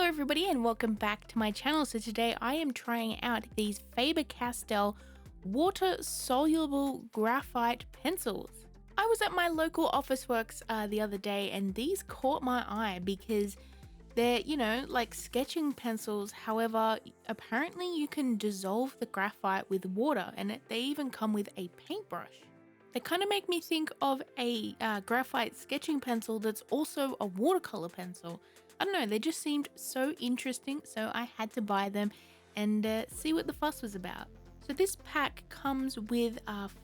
Hello everybody and welcome back to my channel. So today I am trying out these Faber-Castell water-soluble graphite pencils. I was at my local Officeworks the other day and these caught my eye because they're, like sketching pencils. However, apparently you can dissolve the graphite with water and they even come with a paintbrush. They kind of make me think of a graphite sketching pencil that's also a watercolor pencil. I don't know, they just seemed so interesting, so I had to buy them and see what the fuss was about. So this pack comes with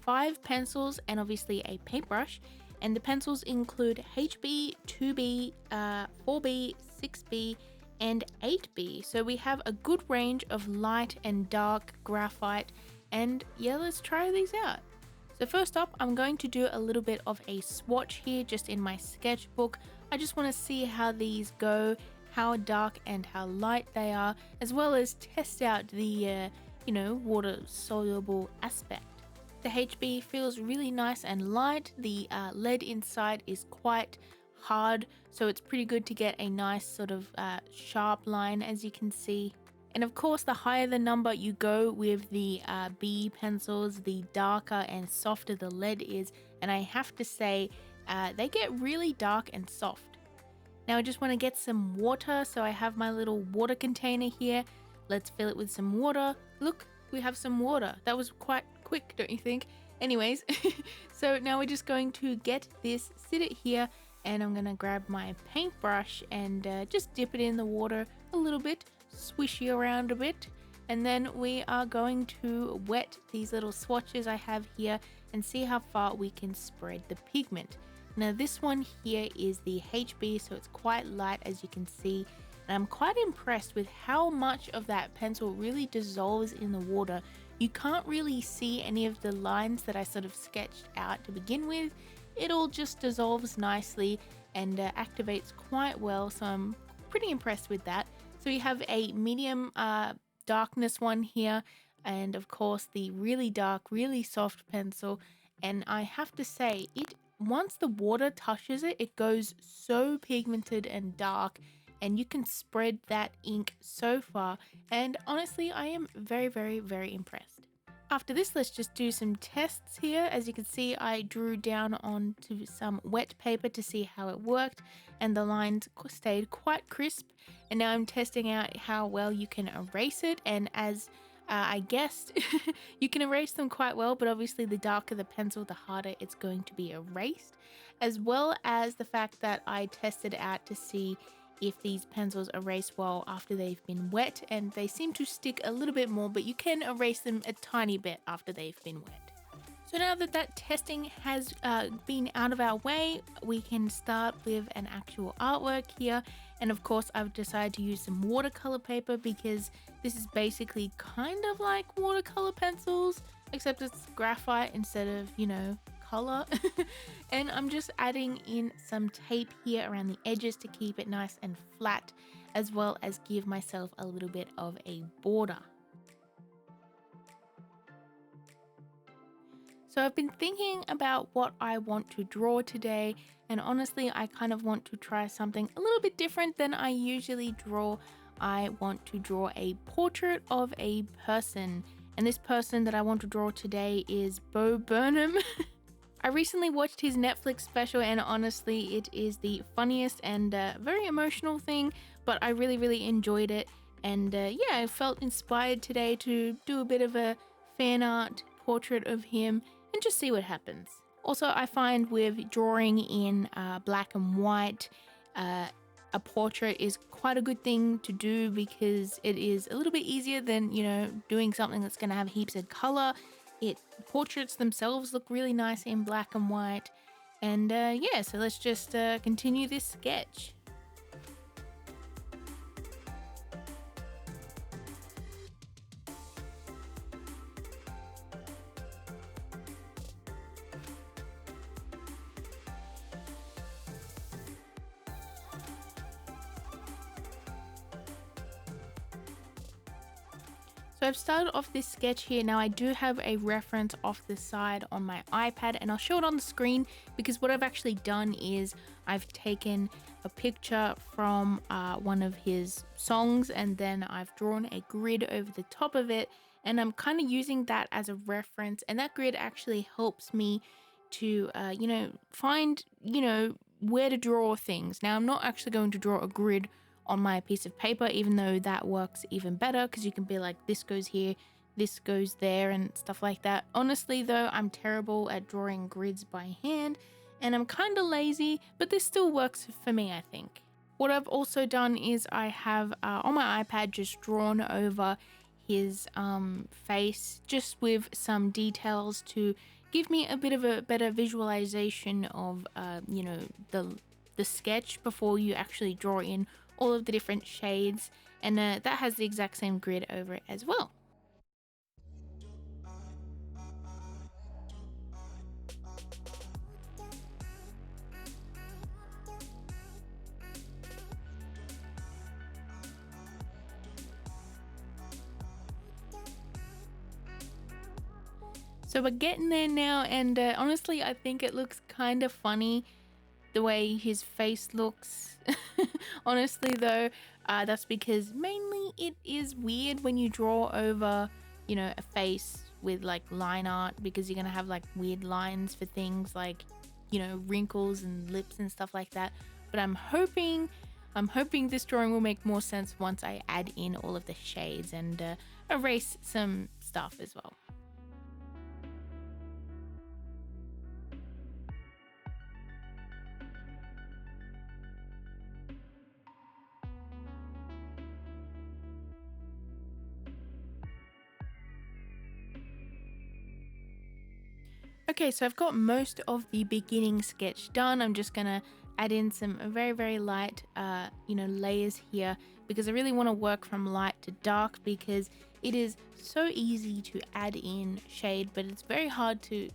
5 pencils and obviously a paintbrush, and the pencils include HB, 2B, 4B, 6B, and 8B. So we have a good range of light and dark graphite, and yeah, let's try these out. So first up, I'm going to do a little bit of a swatch here just in my sketchbook. I just want to see how these go, how dark and how light they are, as well as test out the, water soluble aspect. The HB feels really nice and light. The lead inside is quite hard, so it's pretty good to get a nice sort of sharp line, as you can see. And of course, the higher the number you go with the B pencils, the darker and softer the lead is. And I have to say, they get really dark and soft. Now I just want to get some water, so I have my little water container here. Let's fill it with some water. Look, we have some water. That was quite quick, don't you think? Anyways, so now we're just going to get this, sit it here, and I'm going to grab my paintbrush and just dip it in the water a little bit, swishy around a bit, and then we are going to wet these little swatches I have here and see how far we can spread the pigment. Now this one here is the HB, so it's quite light, as you can see, and I'm quite impressed with how much of that pencil really dissolves in the water. You can't really see any of the lines that I sort of sketched out to begin with. It all just dissolves nicely and activates quite well, so I'm pretty impressed with that. So you have a medium darkness one here, and of course the really dark, really soft pencil. And I have to say, once the water touches it, it goes so pigmented and dark, and you can spread that ink so far. And honestly, I am very, very, very impressed. After this, let's just do some tests here. As you can see, I drew down onto some wet paper to see how it worked, and the lines stayed quite crisp. And now I'm testing out how well you can erase it, and as I guessed, you can erase them quite well, but obviously the darker the pencil, the harder it's going to be erased, as well as the fact that I tested out to see if these pencils erase well after they've been wet, and they seem to stick a little bit more, but you can erase them a tiny bit after they've been wet. So now that testing has been out of our way, we can start with an actual artwork here. And of course, I've decided to use some watercolor paper because this is basically kind of like watercolor pencils, except it's graphite instead of, color. And I'm just adding in some tape here around the edges to keep it nice and flat, as well as give myself a little bit of a border. So I've been thinking about what I want to draw today, and honestly I kind of want to try something a little bit different than I usually draw. I want to draw a portrait of a person, and this person that I want to draw today is Bo Burnham. I recently watched his Netflix special, and honestly it is the funniest and very emotional thing, but I really, really enjoyed it. And yeah, I felt inspired today to do a bit of a fan art portrait of him and just see what happens. Also, I find with drawing in black and white, a portrait is quite a good thing to do because it is a little bit easier than, doing something that's going to have heaps of color. Portraits themselves look really nice in black and white. And yeah, so let's just continue this sketch. So I've started off this sketch here. Now I do have a reference off the side on my iPad, and I'll show it on the screen because what I've actually done is I've taken a picture from one of his songs, and then I've drawn a grid over the top of it, and I'm kind of using that as a reference, and that grid actually helps me to find where to draw things. Now I'm not actually going to draw a grid on my piece of paper, even though that works even better because you can be like, this goes here, this goes there, and stuff like that. Honestly though, I'm terrible at drawing grids by hand and I'm kind of lazy, but this still works for me, I think. What I've also done is I have on my iPad just drawn over his face just with some details to give me a bit of a better visualization of the sketch before you actually draw in all of the different shades, and that has the exact same grid over it as well. So we're getting there now, and honestly I think it looks kind of funny the way his face looks. Honestly though, that's because mainly it is weird when you draw over, a face with like line art, because you're gonna have like weird lines for things like, wrinkles and lips and stuff like that. But I'm hoping this drawing will make more sense once I add in all of the shades and erase some stuff as well. Okay, so I've got most of the beginning sketch done. I'm just gonna add in some very, very light, layers here, because I really want to work from light to dark, because it is so easy to add in shade, but it's very hard to,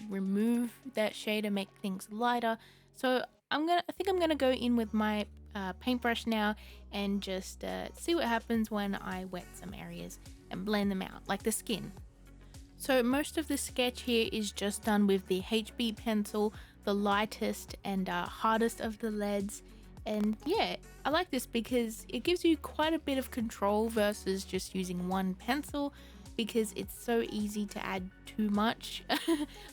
remove that shade and make things lighter. So I think I'm gonna go in with my paintbrush now and just see what happens when I wet some areas and blend them out, like the skin. So most of the sketch here is just done with the HB pencil, the lightest and hardest of the leads. And yeah, I like this because it gives you quite a bit of control versus just using one pencil, because it's so easy to add too much.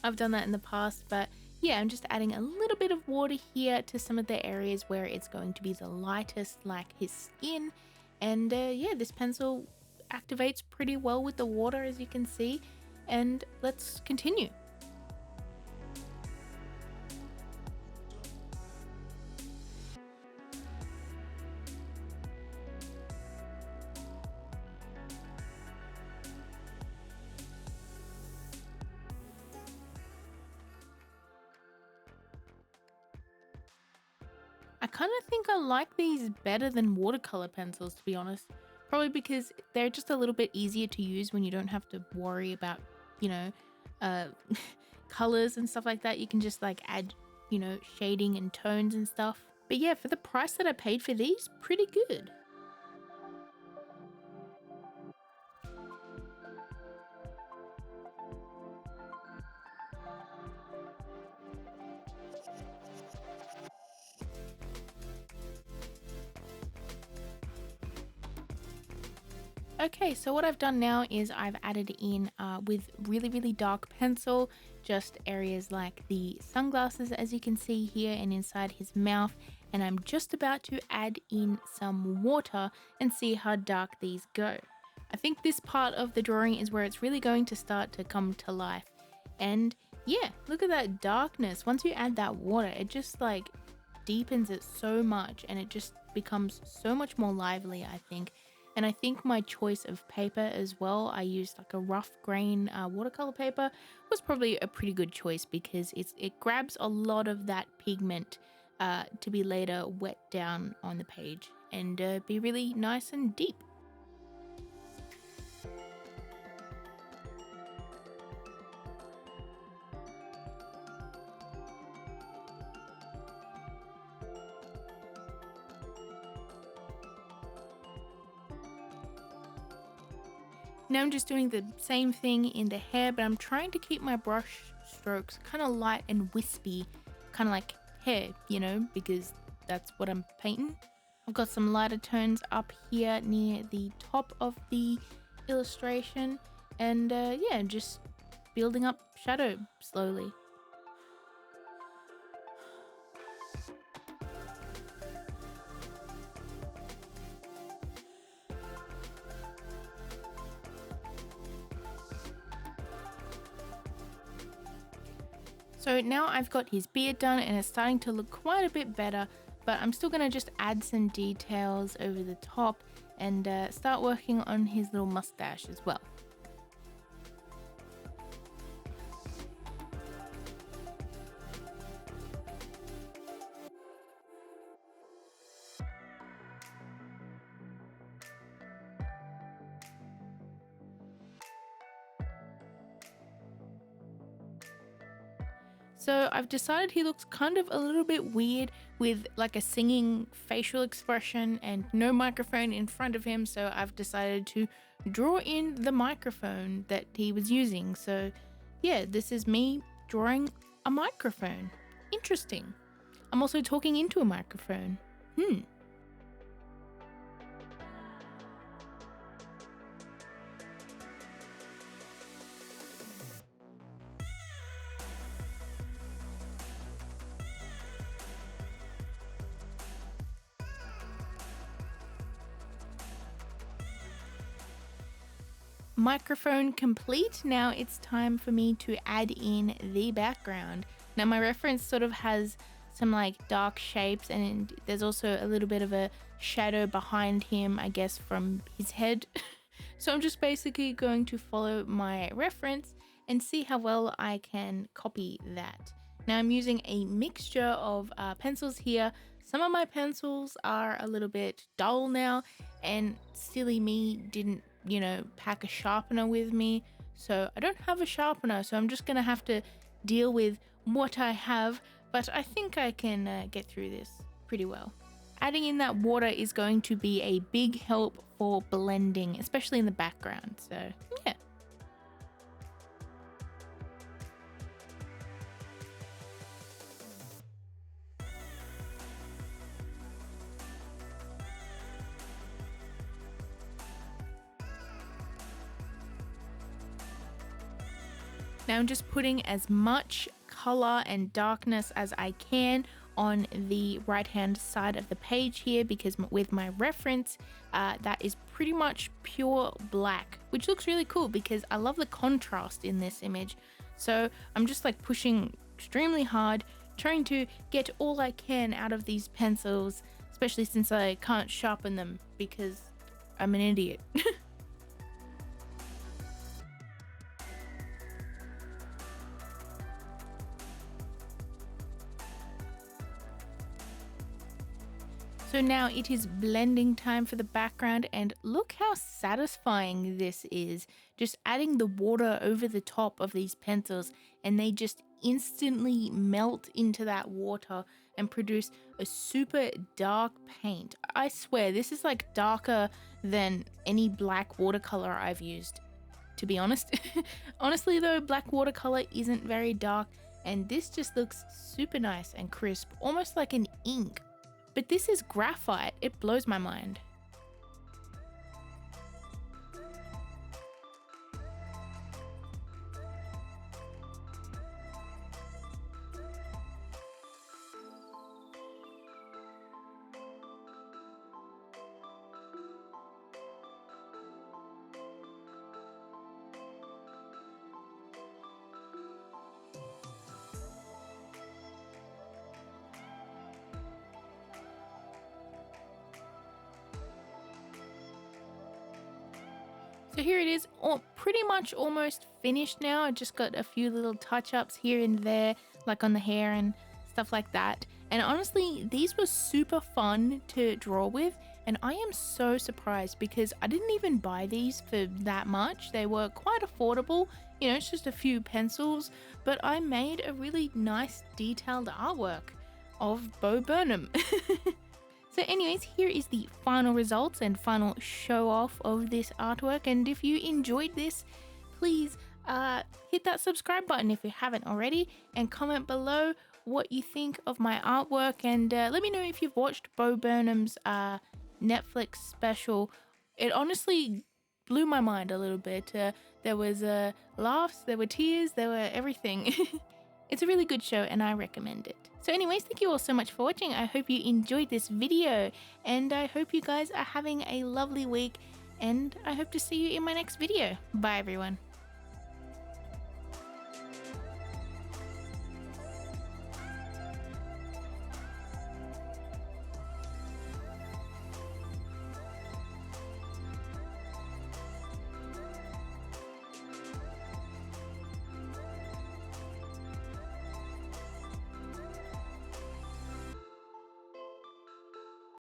I've done that in the past, but yeah, I'm just adding a little bit of water here to some of the areas where it's going to be the lightest, like his skin. And yeah, this pencil activates pretty well with the water, as you can see. And let's continue. I kind of think I like these better than watercolor pencils, to be honest. Probably because they're just a little bit easier to use when you don't have to worry about, you know, uh, colors and stuff like that. You can just like add, shading and tones and stuff. But yeah, for the price that I paid for these, pretty good. Okay, so what I've done now is I've added in with really, really dark pencil, just areas like the sunglasses, as you can see here, and inside his mouth. And I'm just about to add in some water and see how dark these go. I think this part of the drawing is where it's really going to start to come to life. And yeah, look at that darkness. Once you add that water, it just like deepens it so much, and it just becomes so much more lively, I think. And I think my choice of paper as well, I used like a rough grain watercolor paper, was probably a pretty good choice, because it grabs a lot of that pigment to be later wet down on the page and be really nice and deep. Now I'm just doing the same thing in the hair, but I'm trying to keep my brush strokes kind of light and wispy, kind of like hair, you know, because that's what I'm painting. I've got some lighter tones up here near the top of the illustration, and yeah, just building up shadow slowly. So now I've got his beard done and it's starting to look quite a bit better, but I'm still going to just add some details over the top and start working on his little mustache as well. So I've decided he looks kind of a little bit weird with like a singing facial expression and no microphone in front of him. So I've decided to draw in the microphone that he was using. So yeah, this is me drawing a microphone. Interesting. I'm also talking into a microphone. Microphone complete. Now it's time for me to add in the background. Now my reference sort of has some like dark shapes, and there's also a little bit of a shadow behind him, I guess, from his head. So I'm just basically going to follow my reference and see how well I can copy that. Now I'm using a mixture of pencils here. Some of my pencils are a little bit dull now, and silly me didn't, you know, pack a sharpener with me, so I don't have a sharpener, so I'm just gonna have to deal with what I have, but I think I can get through this pretty well. Adding in that water is going to be a big help for blending, especially in the background, so yeah. Now I'm just putting as much color and darkness as I can on the right hand side of the page here, because with my reference that is pretty much pure black, which looks really cool because I love the contrast in this image. So I'm just like pushing extremely hard, trying to get all I can out of these pencils, especially since I can't sharpen them because I'm an idiot. So now it is blending time for the background, and look how satisfying this is. Just adding the water over the top of these pencils, and they just instantly melt into that water and produce a super dark paint. I swear this is like darker than any black watercolor I've used, to be honest. Honestly though, black watercolor isn't very dark, and this just looks super nice and crisp, almost like an ink. But this is graphite, it blows my mind. So here it is, pretty much almost finished now. I just got a few little touch-ups here and there, like on the hair and stuff like that. And honestly, these were super fun to draw with, and I am so surprised because I didn't even buy these for that much. They were quite affordable, you know, it's just a few pencils, but I made a really nice detailed artwork of Bo Burnham. So anyways, here is the final results and final show off of this artwork. And if you enjoyed this, please hit that subscribe button if you haven't already, and comment below what you think of my artwork, and let me know if you've watched Bo Burnham's Netflix special. It honestly blew my mind a little bit. There was laughs, there were tears, there were everything. It's a really good show and I recommend it. So anyways, thank you all so much for watching. I hope you enjoyed this video, and I hope you guys are having a lovely week, and I hope to see you in my next video. Bye everyone.